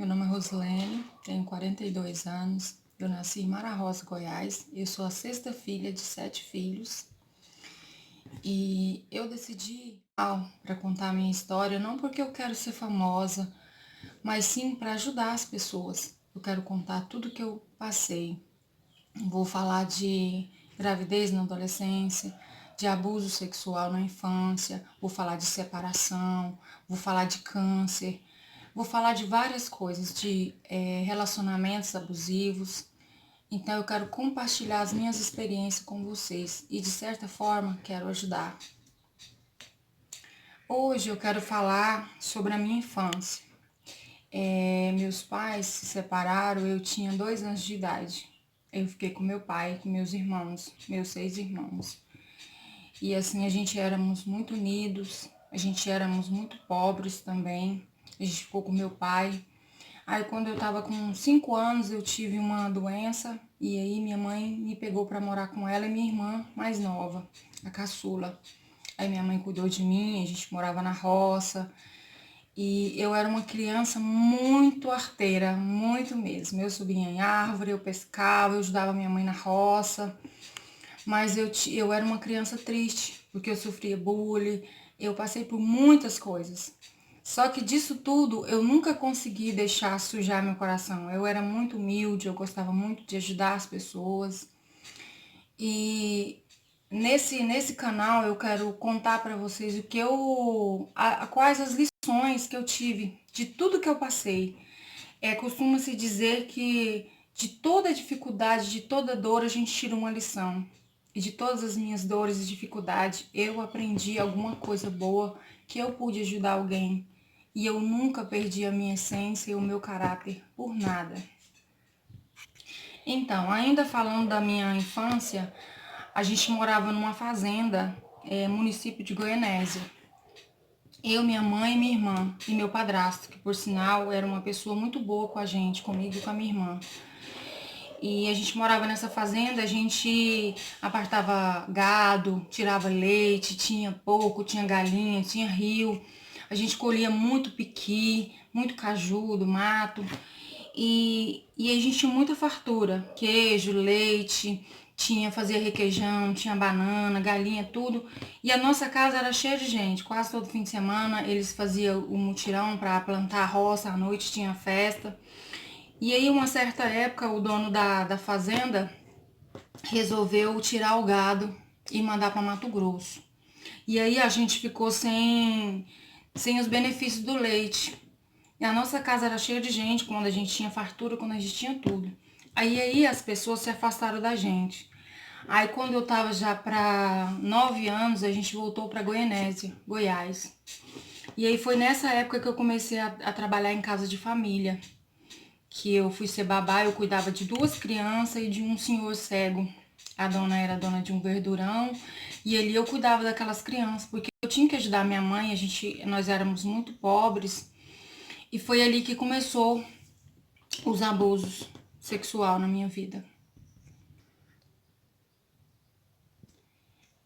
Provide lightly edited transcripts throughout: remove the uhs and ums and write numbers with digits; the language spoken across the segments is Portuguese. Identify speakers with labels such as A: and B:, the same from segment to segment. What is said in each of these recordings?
A: Meu nome é Rosilene, tenho 42 anos, eu nasci em Mara Rosa, Goiás, eu sou a sexta filha de 7 filhos e eu decidi para contar a minha história não porque eu quero ser famosa, mas sim para ajudar as pessoas. Eu quero contar tudo que eu passei. Vou falar de gravidez na adolescência, de abuso sexual na infância, vou falar de separação, vou falar de câncer, vou falar de várias coisas, de relacionamentos abusivos. Então eu quero compartilhar as minhas experiências com vocês e de certa forma quero ajudar. Hoje eu quero falar sobre a minha infância. Meus pais se separaram, eu tinha 2 anos de idade. Eu fiquei com meu pai, com meus irmãos, meus 6 irmãos. E assim, a gente éramos muito unidos, a gente éramos muito pobres também. A gente ficou com meu pai. Aí quando eu tava com 5 anos, eu tive uma doença e aí minha mãe me pegou para morar com ela e minha irmã mais nova, a caçula. Aí minha mãe cuidou de mim, a gente morava na roça. E eu era uma criança muito arteira, muito mesmo. Eu subia em árvore, eu pescava, eu ajudava minha mãe na roça. Mas eu era uma criança triste, porque eu sofria bullying, eu passei por muitas coisas. Só que disso tudo, eu nunca consegui deixar sujar meu coração. Eu era muito humilde, eu gostava muito de ajudar as pessoas. E nesse canal eu quero contar para vocês o que quais as lições que eu tive de tudo que eu passei. Costuma-se dizer que de toda dificuldade, de toda dor, a gente tira uma lição. E de todas as minhas dores e dificuldades, eu aprendi alguma coisa boa que eu pude ajudar alguém. E eu nunca perdi a minha essência e o meu caráter por nada. Então, ainda falando da minha infância, a gente morava numa fazenda, município de Goianésia. Eu, minha mãe, minha irmã e meu padrasto, que por sinal era uma pessoa muito boa com a gente, comigo e com a minha irmã. E a gente morava nessa fazenda, a gente apartava gado, tirava leite, tinha porco, tinha galinha, tinha rio. A gente colhia muito piqui, muito caju do mato. E a gente tinha muita fartura, queijo, leite, fazia requeijão, tinha banana, galinha, tudo. E a nossa casa era cheia de gente, quase todo fim de semana eles faziam o mutirão para plantar a roça, à noite tinha festa. E aí, uma certa época, o dono da fazenda resolveu tirar o gado e mandar para Mato Grosso. E aí a gente ficou sem os benefícios do leite. E a nossa casa era cheia de gente, quando a gente tinha fartura, quando a gente tinha tudo. Aí as pessoas se afastaram da gente. Aí quando eu tava já para 9 anos, a gente voltou para Goianésia, Goiás. E aí foi nessa época que eu comecei a trabalhar em casa de família. Que eu fui ser babá, eu cuidava de 2 crianças e de um senhor cego. A dona era dona de um verdurão e ali eu cuidava daquelas crianças, porque eu tinha que ajudar minha mãe, nós éramos muito pobres. E foi ali que começou os abusos sexual na minha vida.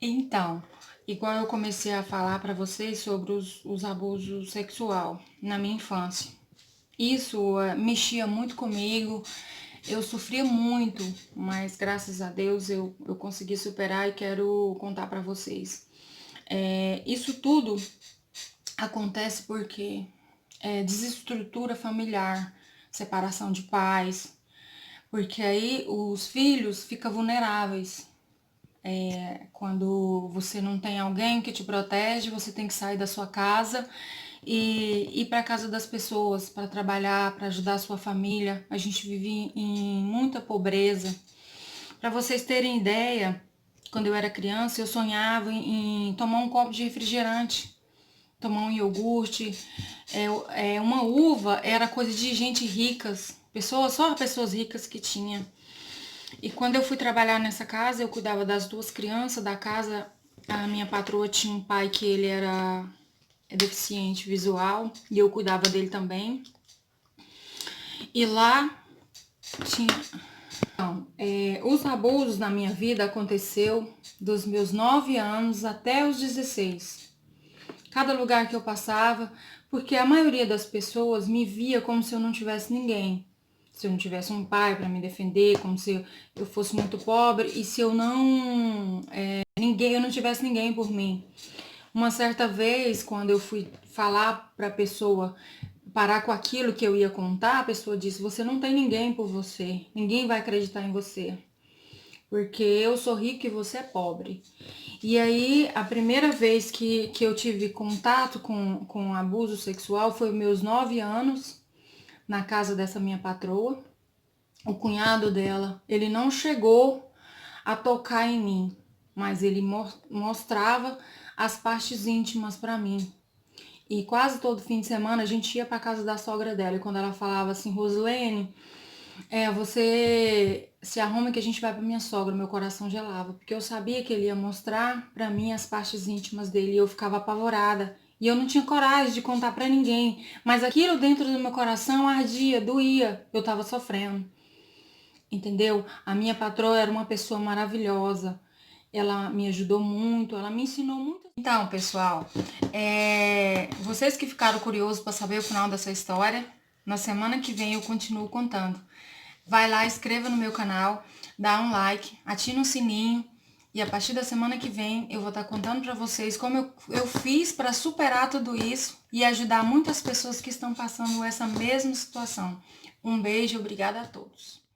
A: Então, igual eu comecei a falar para vocês sobre os abusos sexual na minha infância. Isso mexia muito comigo, eu sofria muito, mas graças a Deus eu consegui superar e quero contar para vocês. Isso tudo acontece porque desestrutura familiar, separação de pais, porque aí os filhos ficam vulneráveis. Quando você não tem alguém que te protege, você tem que sair da sua casa e ir para a casa das pessoas para trabalhar, para ajudar a sua família. A gente vive em muita pobreza. Para vocês terem ideia, quando eu era criança, eu sonhava em tomar um copo de refrigerante, tomar um iogurte. Uma uva era coisa de gente ricas, só pessoas ricas que tinha. E quando eu fui trabalhar nessa casa, eu cuidava das 2 crianças da casa. A minha patroa tinha um pai que ele era deficiente visual e eu cuidava dele também. E lá tinha... Então, os abusos na minha vida aconteceu dos meus 9 anos até os 16. cada lugar que eu passava, porque a maioria das pessoas me via como se eu não tivesse ninguém. Se eu não tivesse um pai para me defender, como se eu fosse muito pobre e se eu não eu não tivesse ninguém por mim. Uma certa vez, quando eu fui falar para a pessoa parar com aquilo que eu ia contar, a pessoa disse: "Você não tem ninguém por você, ninguém vai acreditar em você, porque eu sou rico e você é pobre". E aí, a primeira vez que eu tive contato com abuso sexual foi meus 9 anos, na casa dessa minha patroa. O cunhado dela, ele não chegou a tocar em mim, mas ele mostrava as partes íntimas para mim. E quase todo fim de semana a gente ia para casa da sogra dela. E quando ela falava assim: "Rosilene, você se arruma que a gente vai para minha sogra", meu coração gelava, porque eu sabia que ele ia mostrar para mim as partes íntimas dele e eu ficava apavorada. E eu não tinha coragem de contar para ninguém, mas aquilo dentro do meu coração ardia, doía, eu tava sofrendo. Entendeu? A minha patroa era uma pessoa maravilhosa. Ela me ajudou muito, ela me ensinou muito. Então, pessoal, vocês que ficaram curiosos para saber o final dessa história, na semana que vem eu continuo contando. Vai lá, inscreva no meu canal, dá um like, ativa o sininho e a partir da semana que vem eu vou estar contando para vocês como eu fiz para superar tudo isso e ajudar muitas pessoas que estão passando essa mesma situação. Um beijo, obrigada a todos.